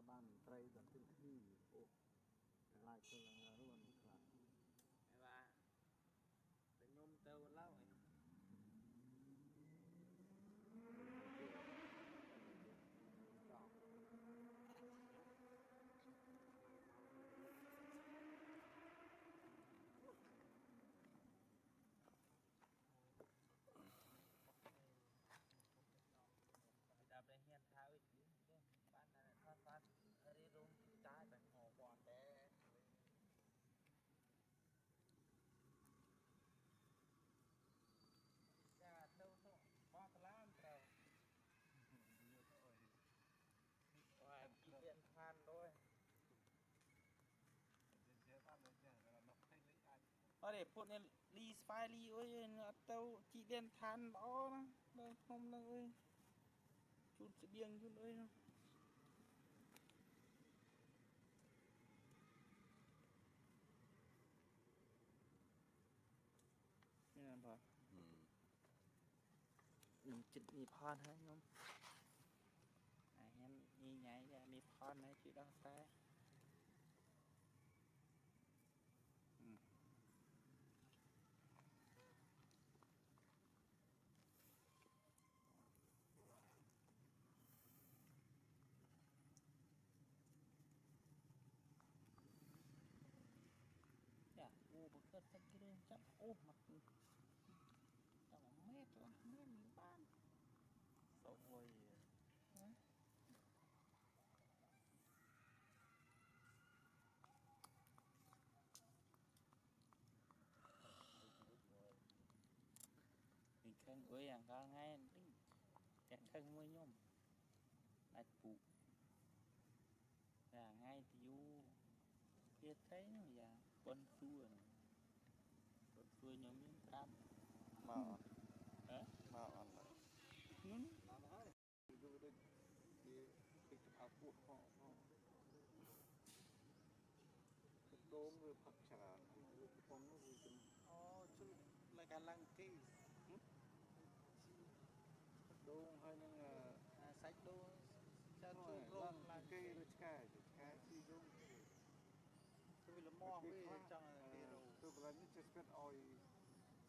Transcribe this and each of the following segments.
ban tray dan tin thi ô lại cho là luôn là và để nhôm tàu lâu ấy đạp lên hiên tháo ấy ban này phát đi rung trái phải hồ còn để ra đâu thôi bao lắm rồi ngoài chỉ điện than thôi để phụ nên ly phai ly ơi tao chỉ điện than đó đây không đâu ơi chút sẽ biếng chút ơiนี่นะพ่อจุดมีพรให้น้องเห็นยี่ใหญ่จะมีพรให้จุดดอกแต่จ้ะโอ้บุกเกิดสักกี่เดือนจับโอ้มาจับเม็ดละเม็ดมีบ้านสองวันmình khăn ơi à có ngay đi kẹt khăn mới nhôm lại phụ là ngay thì u kia thấy nó giờ con xua nhóm miếng cam mà hả mà ăn lạiดูได้ที่ติดอาปุกห่อโดมหรือผักชาหรือปองหรือเป็นอ๋อชุดรายการลังกี้โดมให้นั่งsách đô cho chúลัง là กี้หรือแก่ที่โดม tôi vì là mò với trong là đi rồi tôi vừa mới just got oil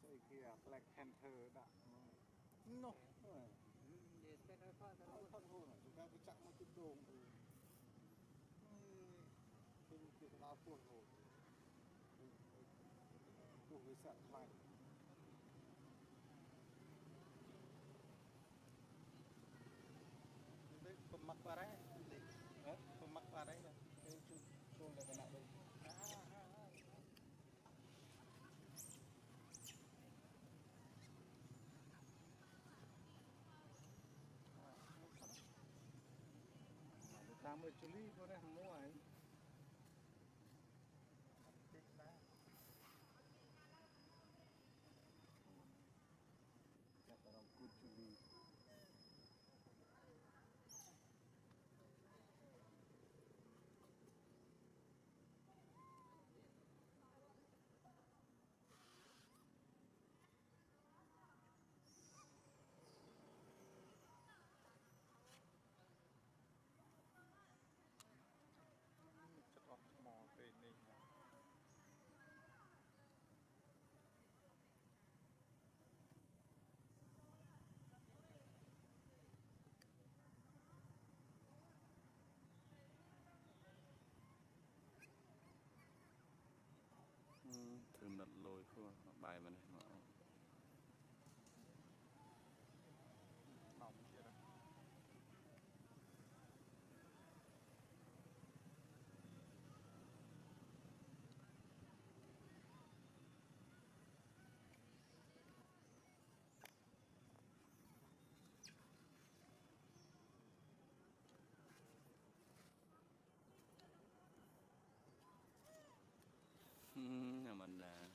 say kia Black Panther đã no để cái đó con hồn chúng ta cứ chặn một chút đồ thì nó buồn rồi buồn với sợ lạnh đấy pemak parai pemak parai là cái chuông là cái nào đây tám mươi chili có đấy không mua ấy chắc là good chili chất lọc mò về này thường đặt lôi khô bài mà này nó nóng vậy đó nhà mình là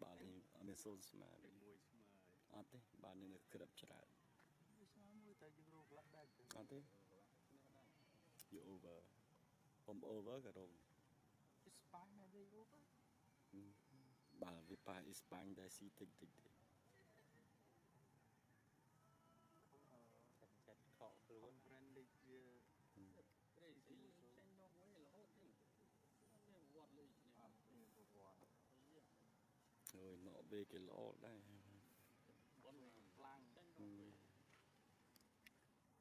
bà thì ở bên sâu mà bị មួយស្មើ ăn thế bà nên được kết hợp trở lại មួយស្មើមួយតែយើងរកឡាក់ដែរទៅ ăn thế you over over cả rồi ស្ប៉ាញ់ដែររូប bà vì bà Espagne đây si tích tích ចាត់ខកខ្លួន brand league វា ចេញមកវិញរហូតនេះវត្តលេខនេះ អត់មានប្រវត្តិ rồi nọ về cái lọ đây បនខ្លាំងចេញមក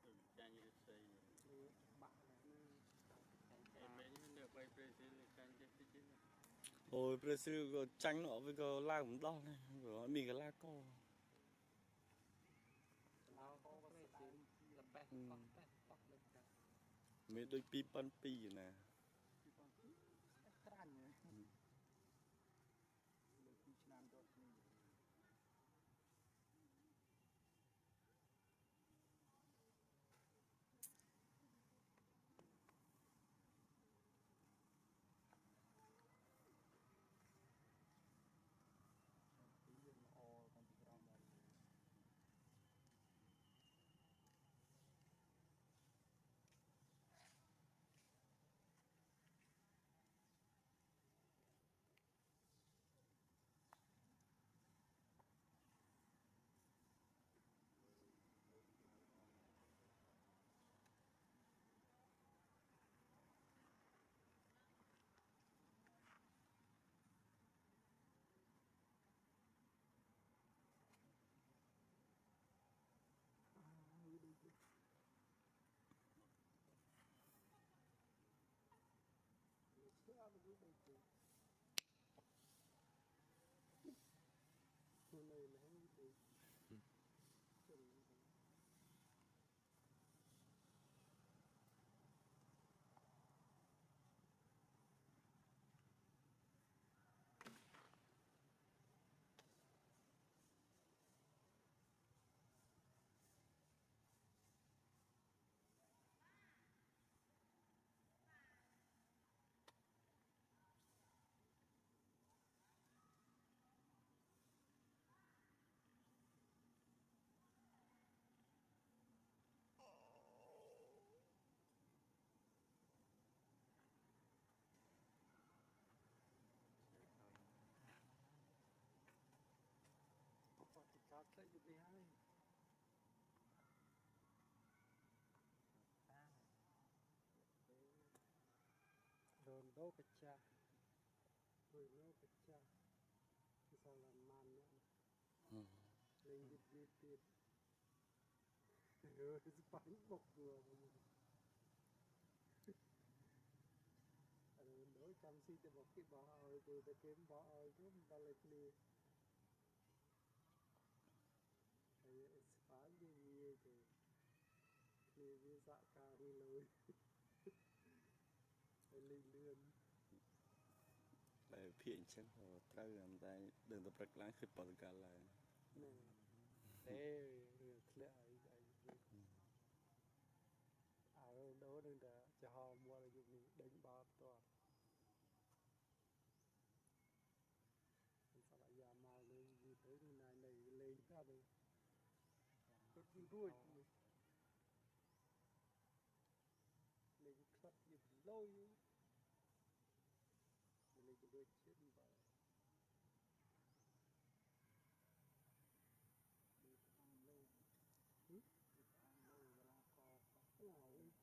វិញចាញ់រស្មីបាក់ណាអេមែននៅបីប្រេស៊ីលចាញ់ចេះតិច rồi Brazil có tránh nọ với cái la cũng đo này rồi mình cái la co ឡោក៏ប្រេស៊ីលលប៉េះអត់ប៉េះអត់លើចា mấy đôi pi pan pi nè ក្រាញ់លើពីឆ្នាំទៅគ្នា ចោតផ្លេចទៅហើយ Ronaldo pecah, Bruno pecah, Salaman Lenggit lipit, Spanyol bok dua. Ronaldo chăm si cho bọc cái bỏ ơi, từ ta kiếm bỏ ơi chứ không ta lại đi. Spanyol đi nhiều thì đi dạ cao đi lối. Lên lươn. để phiền chân rồi trao làm tay đừng tập rực láng khích vào cả là Nè, để lẹ Ronaldo đừng để cho họ mua là dùng đánh bao toàn. Sao lại giờ mà lên như thế này lên ra đây. Rất vui. Lên club như lôi. Lên cái đôi chết như vậy.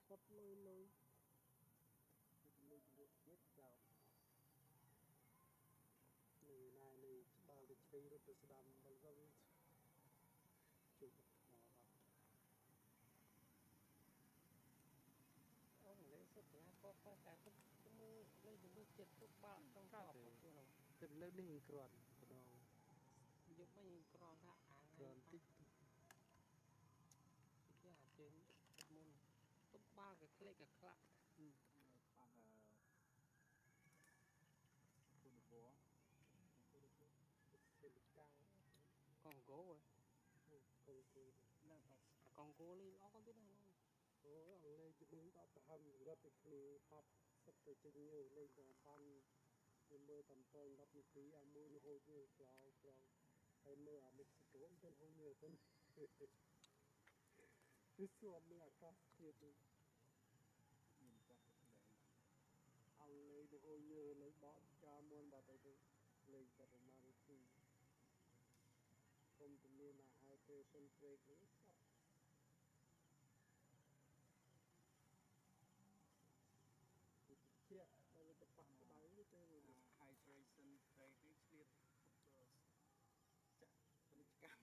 Club lôi lên được chết vào. Này bao cái chơi rất là đam bao giờ chụp ông lấy số tiền có cả cũng lấy được chết chút bao trong cọp từ lên đi còn đâu giúp mấy con đã còn tích cái hạt trên môn top ba cái lấy cả khla ប៉ះគុណវង con gỗ rồi con gỗ lên nó con biết này không gỗ ông lên cho mình có hầm rất là khi hạt sắp tới chân nhiều lên là ban thì mưa tầm tơi đắp một tí à mưa nó hôi như cào cào hay mưa ở Mexico trên hôi nhiều tên cái xua mưa à cắt thiệt đi មានចាស់ទឹកដី ông lấy nó hôi như lấy bọn cha muôn bà tới đây lấy bà tới mà thì không tự nhiên là hai cây sân trệ nữa sao thì chia đây là cái bạc cái đáy cái tên này អា hydration rate នេះឆ្លៀតចាក់ពាណិជ្ជកម្ម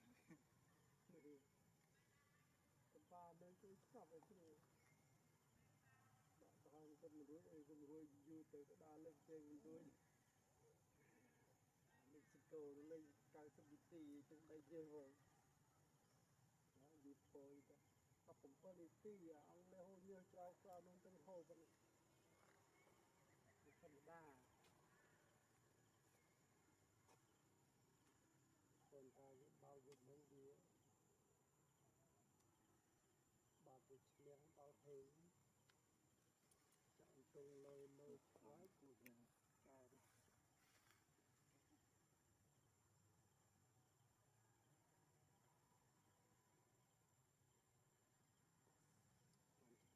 cái ba bên cái cặp ấy chứ bạn hàng con ruồi dù tới cái đá lên trên con ruồi Mexico nó lên cao sắp bị tì trong đây chơi rồi đó bị phôi đó tậpผมก็เลยตีอ่ะเอาเลยโหเยอะเจ้าคราวนั้นต้องโหกันธรรมดาคนไทยเบาอยู่เมืองเดียวบาดไปเชียงเบาเฮงจังตรงเลยเลยไว้ គូយើងកែទៅ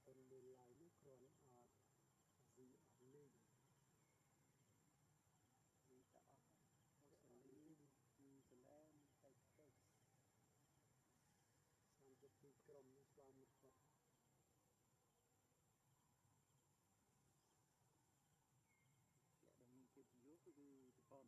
คนมีลายลูกครอนอาจสีอันนี้ វាចាក់អស់ហើយសលីពីសឡែមតែទៅ 32ក្រុមនេះស្វាមិត្តគាត់ ជាក់ដែលមានកិត្តិយសគឺជប៉ុន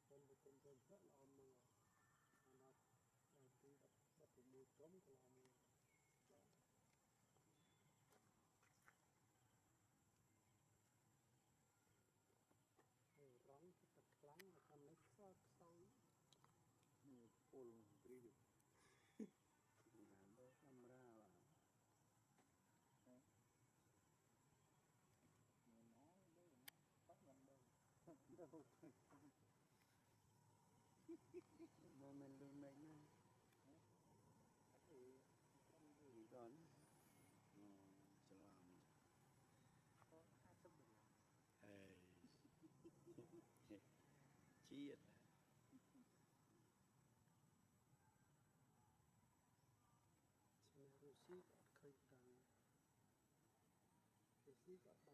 คนเป็นคนเพื่อนเรามาอันนั้นទី16ក្រុមកន្លងមកហើយរងទឹកខ្លាំងតាមនេះខ្សោយខ្សោយ នេះពលព្រីយ កាមេរ៉ាបាទ មានអស់ដូចបាក់យ៉ាងដូច មកមិនលឿនមិនណា អឺ តន់ច្រឡំ 50ដុល្លារ ហើយជាតិ ឆ្នះរុស្ស៊ីក៏អត់ឃើញតាំងរុស្ស៊ីក៏បាន